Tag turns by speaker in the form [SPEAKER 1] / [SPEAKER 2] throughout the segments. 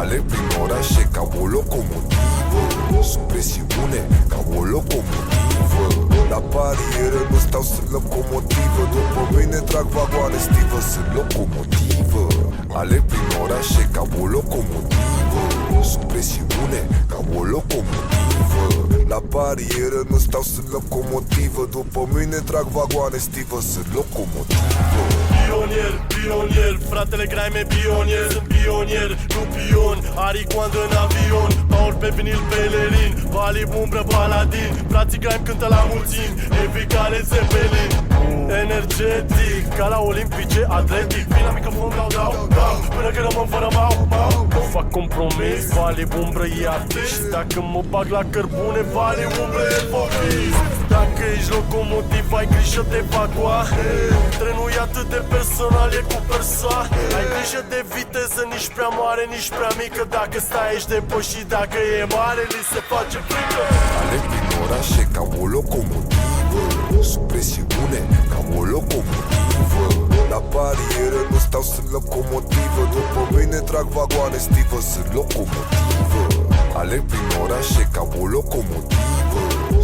[SPEAKER 1] Alerg prin orașe ca o locomotivă, sub presiune ca o locomotivă. La barieră nu stau, sunt locomotivă. După mine trag vagoane stivă, sunt locomotivă. Alerg prin orașe ca o locomotivă, sub presiune ca o locomotivă. La barieră nu stau, sunt locomotivă. După mine trag vagoane stivă, sunt locomotivă.
[SPEAKER 2] Pionier, pionier, fratele Grime pionier. Sunt pionier, nu pion, aricoandă în avion. Paul pe vinil pelerin, Vali umbră paladin. Frații Grime cântă la mulțimi, evi care Zeppelin. Energetic, ca la olimpice, atletic. Vin la microfon, dau, până când rămân fără mau. Nu fac compromis, Vali umbră e artist. Dacă mă bag la cărbune, Vali umbră e focist. Dacă ești locomotiv, ai grijă de vagoane. Trenul e atât de personal, e cu persoane. Ai grijă de viteză, nici prea mare, nici prea mică. Dacă stai ești depășit, dacă e mare, li se face frică.
[SPEAKER 1] Alerg prin orașe ca o locomotivă, sub presiune ca o locomotivă. La barieră nu stau, sunt locomotivă. După mine trag vagoane stivă, sunt locomotivă. Alerg prin orașe ca o locomotivă,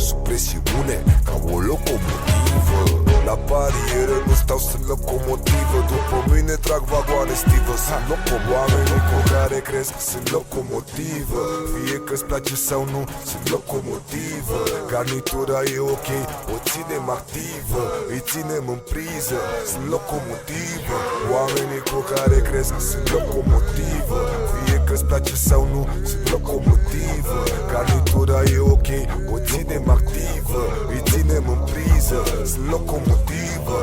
[SPEAKER 1] sub presiune ca o locomotivă. La barieră nu stau, sunt locomotivă. După mine trag vagoane stivă, sunt locomotivă. Oamenii cu care cresc sunt locomotivă. Fie că-ți place sau nu, sunt locomotivă. Garnitura e ok, o ținem activă, îi ținem în priză, sunt locomotivă. Oamenii cu care cresc sunt locomotivă. Fie că-ți place sau nu, sunt locomotivă. Garnitura e ok, o ținem activă, îi ținem în priză, sunt locomotivă.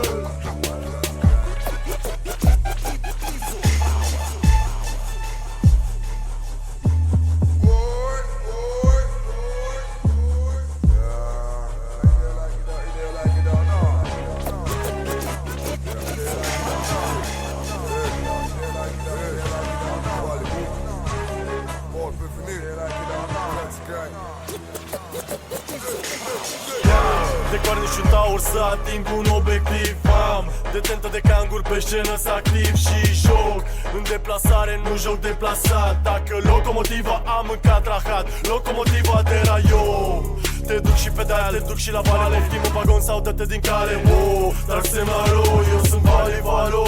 [SPEAKER 2] De coarne și un taur să ating un obiectiv. Am detentă de cangur pe scenă să activ și joc în deplasare, nu joc deplasat. Dacă locomotiva am mâncat rahat, locomotiva de raion. Te duc și pe de-aia, te duc și la vale. Poftim în vagon sau dă-te din cale. Dar semnalo, eu sunt Vali Valo.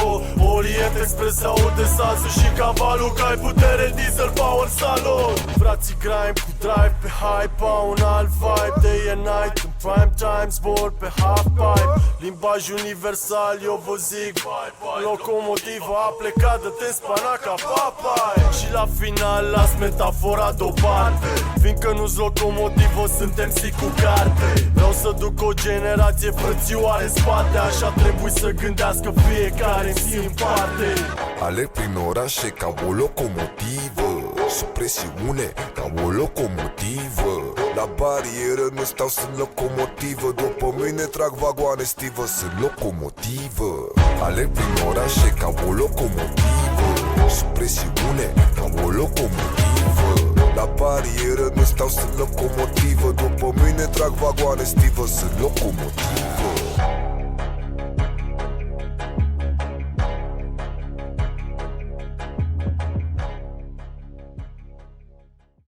[SPEAKER 2] Orient Express aude sasul și cavalul, că ai putere, diesel, power, salon. Frații Grime cu drive pe hype, au un alt vibe. Day and night, în prime time, zbor pe half-pipe. Limbaj universal, eu vă zic locomotiva a plecat, dă-te în spana ca Popeye. Și la final las metafora deoparte, fiindcă nu-s locomotivă, suntem cu carte. Vreau să duc o generație frățioare în spate, așa trebuie să gândească fiecare în zi în parte.
[SPEAKER 1] Alerg prin orașe ca o locomotivă, sub presiune ca o locomotivă. La barieră nu stau, sunt locomotivă. După mine trag vagoane stivă, sunt locomotivă. Alerg prin orașe ca o locomotivă, sub presiune ca o locomotivă. La barieră nu stau, sunt locomotivă. După mine trag vagoane stivă, sunt locomotivă.